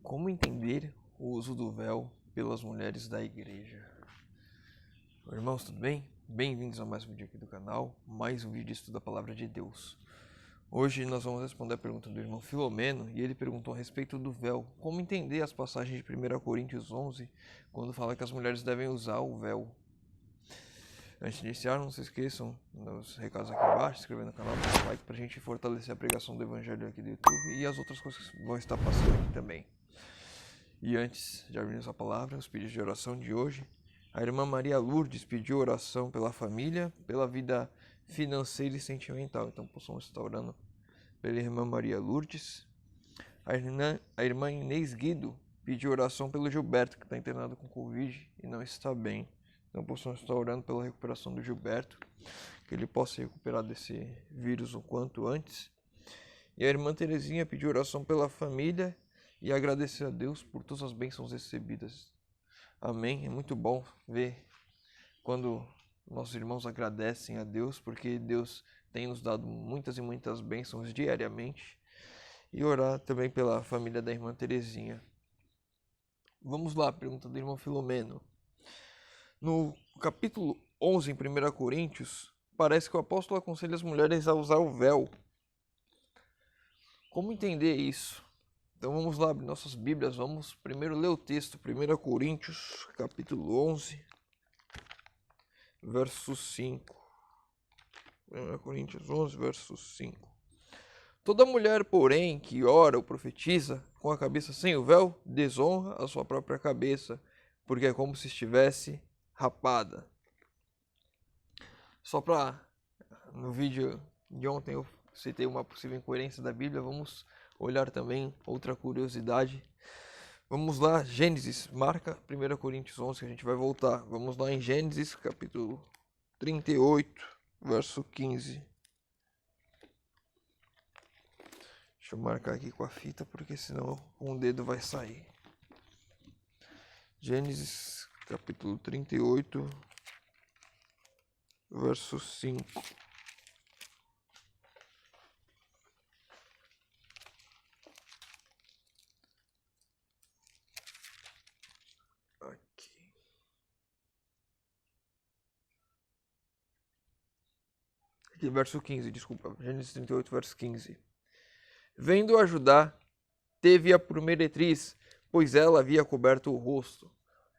Como entender o uso do véu pelas mulheres da igreja? Irmãos, tudo bem? Bem-vindos a mais um vídeo aqui do canal, mais um vídeo de estudo da Palavra de Deus. Hoje nós vamos responder a pergunta do irmão Filomeno, e ele perguntou a respeito do véu. Como entender as passagens de 1 Coríntios 11, quando fala que as mulheres devem usar o véu? Antes de iniciar, não se esqueçam nos recados aqui embaixo, se inscrever no canal, dar like pra gente fortalecer a pregação do Evangelho aqui do YouTube e as outras coisas que vão estar passando aqui também. E antes de abrirmos a palavra, os pedidos de oração de hoje, a irmã Maria Lourdes pediu oração pela família, pela vida financeira e sentimental. Então, possamos estar orando pela irmã Maria Lourdes. A irmã Inês Guido pediu oração pelo Gilberto, que está internado com Covid e não está bem. Então, possamos estar orando pela recuperação do Gilberto, que ele possa recuperar desse vírus o quanto antes. E a irmã Terezinha pediu oração pela família e agradecer a Deus por todas as bênçãos recebidas. Amém. É muito bom ver quando nossos irmãos agradecem a Deus, porque Deus tem nos dado muitas e muitas bênçãos diariamente. E orar também pela família da irmã Terezinha. Vamos lá, pergunta do irmão Filomeno. No capítulo 11, em 1 Coríntios, parece que o apóstolo aconselha as mulheres a usar o véu. Como entender isso? Então vamos lá abrir nossas Bíblias, vamos primeiro ler o texto, 1 Coríntios, capítulo 11, verso 5. 1 Coríntios 11, verso 5. Toda mulher, porém, que ora ou profetiza com a cabeça sem o véu, desonra a sua própria cabeça, porque é como se estivesse rapada. Só para, no vídeo de ontem eu citei uma possível incoerência da Bíblia, vamos olhar também outra curiosidade. Vamos lá, Gênesis, marca 1 Coríntios 11, que a gente vai voltar. Vamos lá em Gênesis, capítulo 38, verso 15. Deixa eu marcar aqui com a fita, porque senão um dedo vai sair. Gênesis, capítulo 38, verso 5. Aqui, verso 15, desculpa. Gênesis 38, verso 15. Vendo-a Judá, teve-a por meretriz, pois ela havia coberto o rosto.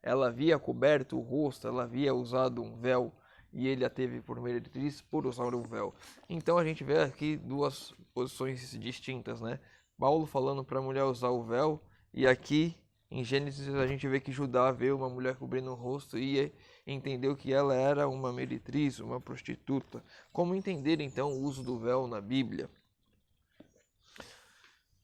Ela havia coberto o rosto, ela havia usado um véu, e ele a teve por meretriz por usar o véu. Então a gente vê aqui duas posições distintas, né? Paulo falando para a mulher usar o véu, e aqui em Gênesis a gente vê que Judá vê uma mulher cobrindo o rosto e entendeu que ela era uma meretriz, uma prostituta. Como entender então o uso do véu na Bíblia?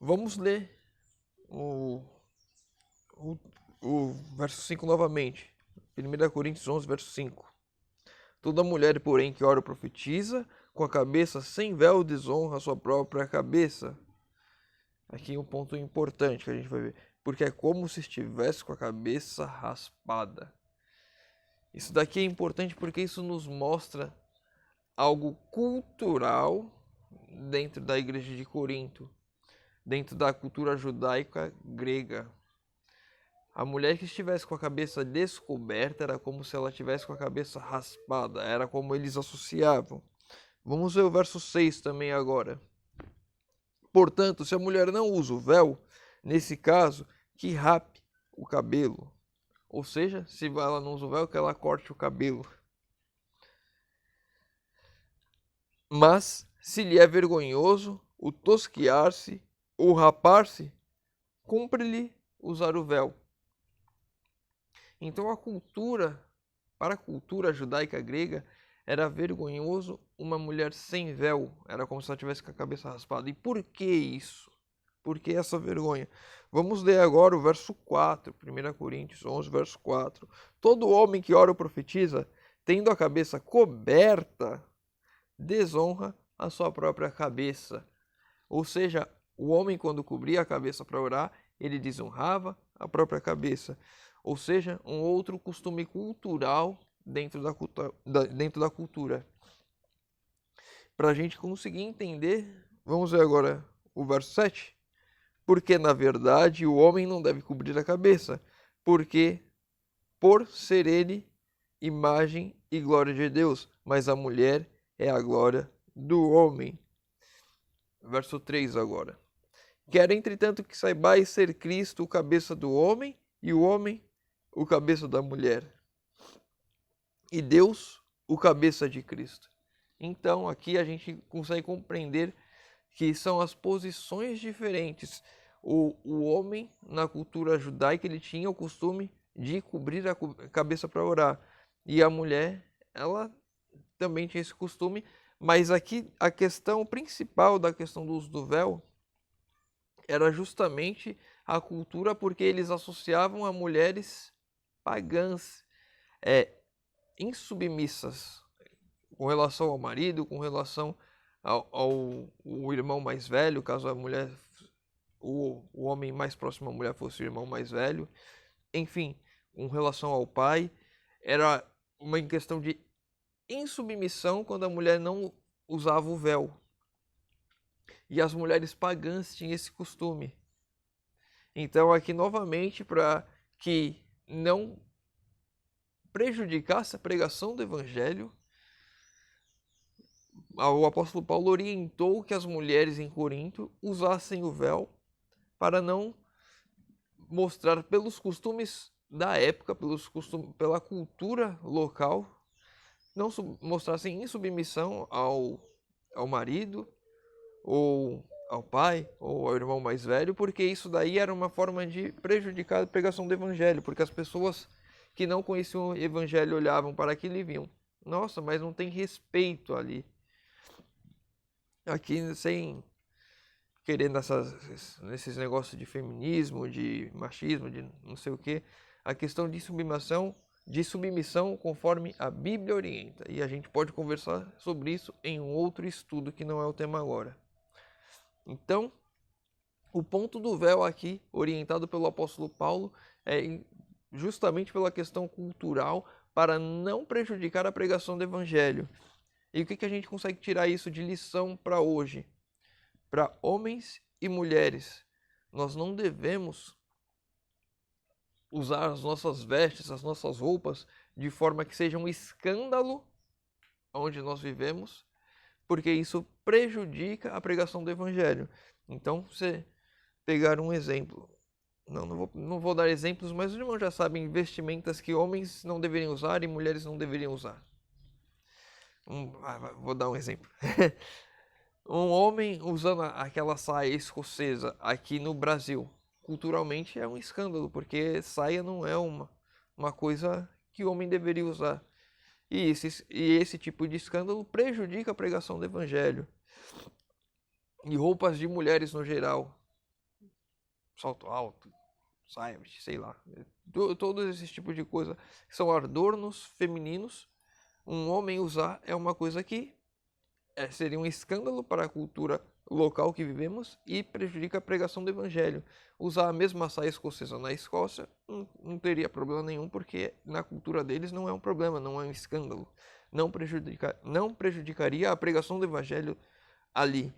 Vamos ler o verso 5 novamente. 1 Coríntios 11, verso 5. Toda mulher, porém, que ora ou profetiza, com a cabeça sem véu, desonra a sua própria cabeça. Aqui um ponto importante que a gente vai ver. Porque é como se estivesse com a cabeça raspada. Isso daqui é importante porque isso nos mostra algo cultural dentro da igreja de Corinto, dentro da cultura judaica grega. A mulher que estivesse com a cabeça descoberta era como se ela estivesse com a cabeça raspada, era como eles associavam. Vamos ver o verso 6 também agora. Portanto, se a mulher não usa o véu, nesse caso, que rape o cabelo. Ou seja, se ela não usa o véu, que ela corte o cabelo. Mas, se lhe é vergonhoso o tosquiar-se ou rapar-se, cumpre-lhe usar o véu. Então para a cultura judaica grega, era vergonhoso uma mulher sem véu. Era como se ela tivesse com a cabeça raspada. E por que isso? Por que essa vergonha? Vamos ler agora o verso 4, 1 Coríntios 11, verso 4. Todo homem que ora ou profetiza, tendo a cabeça coberta, desonra a sua própria cabeça. Ou seja, o homem quando cobria a cabeça para orar, ele desonrava a própria cabeça. Ou seja, um outro costume cultural dentro da cultura. Para a gente conseguir entender, vamos ver agora o verso 7. porque na verdade o homem não deve cobrir a cabeça, porque por ser ele imagem e glória de Deus, mas a mulher é a glória do homem. Verso 3 agora. Quero, entretanto, que saibais ser Cristo o cabeça do homem, e o homem o cabeça da mulher, e Deus o cabeça de Cristo. Então, aqui a gente consegue compreender que são as posições diferentes. O homem, na cultura judaica, ele tinha o costume de cobrir a cabeça para orar. E a mulher, ela também tinha esse costume. Mas aqui a questão principal da questão do uso do véu era justamente a cultura, porque eles associavam a mulheres pagãs, insubmissas, com relação ao marido, com relação ao irmão mais velho, caso a mulher, o homem mais próximo à mulher fosse o irmão mais velho. Enfim, com relação ao pai, era uma questão de insubmissão quando a mulher não usava o véu. E as mulheres pagãs tinham esse costume. Então, aqui novamente, para que não prejudicasse a pregação do evangelho, o apóstolo Paulo orientou que as mulheres em Corinto usassem o véu para não mostrar pelos costumes da época, pela cultura local, não mostrassem insubmissão ao marido, ou ao pai, ou ao irmão mais velho, porque isso daí era uma forma de prejudicar a pregação do evangelho, porque as pessoas que não conheciam o evangelho olhavam para aquilo e viam, nossa, mas não tem respeito ali. Aqui, sem querer nesses negócios de feminismo, de machismo, de não sei o que, a questão de submissão conforme a Bíblia orienta. E a gente pode conversar sobre isso em um outro estudo que não é o tema agora. Então, o ponto do véu aqui, orientado pelo apóstolo Paulo, é justamente pela questão cultural, para não prejudicar a pregação do evangelho. E o que a gente consegue tirar isso de lição para hoje? Para homens e mulheres, nós não devemos usar as nossas vestes, as nossas roupas, de forma que seja um escândalo onde nós vivemos, porque isso prejudica a pregação do evangelho. Então, você pegar um exemplo, não vou dar exemplos, mas os irmãos já sabem vestimentas que homens não deveriam usar e mulheres não deveriam usar. Vou dar um exemplo. Um homem usando aquela saia escocesa aqui no Brasil, culturalmente é um escândalo, porque saia não é uma coisa que o homem deveria usar. E esse tipo de escândalo prejudica a pregação do evangelho. E roupas de mulheres no geral, salto alto, saia, sei lá, todos esses tipos de coisa são adornos femininos. Um homem usar é uma coisa que seria um escândalo para a cultura local que vivemos e prejudica a pregação do evangelho. Usar a mesma saia escocesa na Escócia não teria problema nenhum, porque na cultura deles não é um problema, não é um escândalo. Não prejudicaria a pregação do evangelho ali.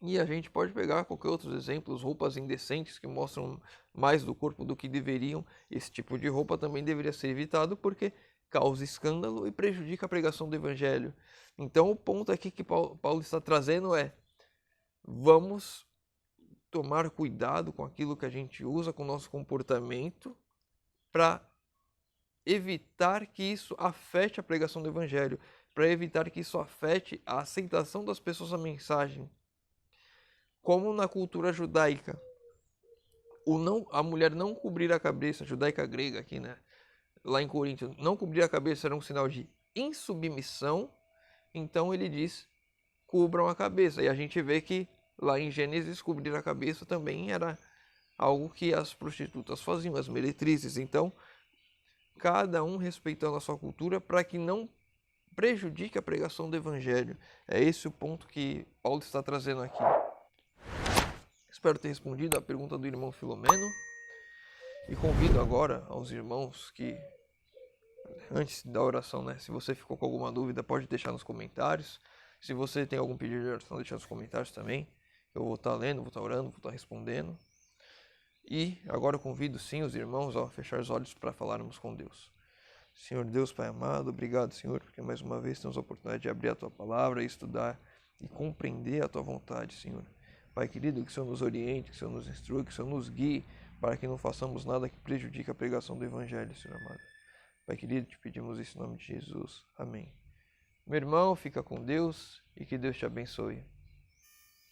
E a gente pode pegar qualquer outros exemplos, roupas indecentes que mostram mais do corpo do que deveriam. Esse tipo de roupa também deveria ser evitado, porque causa escândalo e prejudica a pregação do evangelho. Então o ponto aqui que Paulo está trazendo é: vamos tomar cuidado com aquilo que a gente usa, com o nosso comportamento, para evitar que isso afete a pregação do evangelho, para evitar que isso afete a aceitação das pessoas à mensagem. Como na cultura judaica, a mulher não cobrir a cabeça, judaica grega aqui, né? Lá em Corinto, não cobrir a cabeça era um sinal de insubmissão. Então ele diz, cubram a cabeça. E a gente vê que lá em Gênesis, cobrir a cabeça também era algo que as prostitutas faziam, as meretrizes. Então, cada um respeitando a sua cultura para que não prejudique a pregação do evangelho. É esse o ponto que Paulo está trazendo aqui. Espero ter respondido a pergunta do irmão Filomeno. E convido agora aos irmãos que, antes da oração, né, se você ficou com alguma dúvida, pode deixar nos comentários. Se você tem algum pedido de oração, deixa nos comentários também. Eu vou estar lendo, vou estar orando, vou estar respondendo. E agora eu convido sim os irmãos a fechar os olhos para falarmos com Deus. Senhor Deus, Pai amado, obrigado, Senhor, porque mais uma vez temos a oportunidade de abrir a Tua palavra, estudar e compreender a Tua vontade, Senhor. Pai querido, que o Senhor nos oriente, que o Senhor nos instrua, que o Senhor nos guie, para que não façamos nada que prejudique a pregação do Evangelho, Senhor amado. Pai querido, te pedimos isso em nome de Jesus. Amém. Meu irmão, fica com Deus e que Deus te abençoe.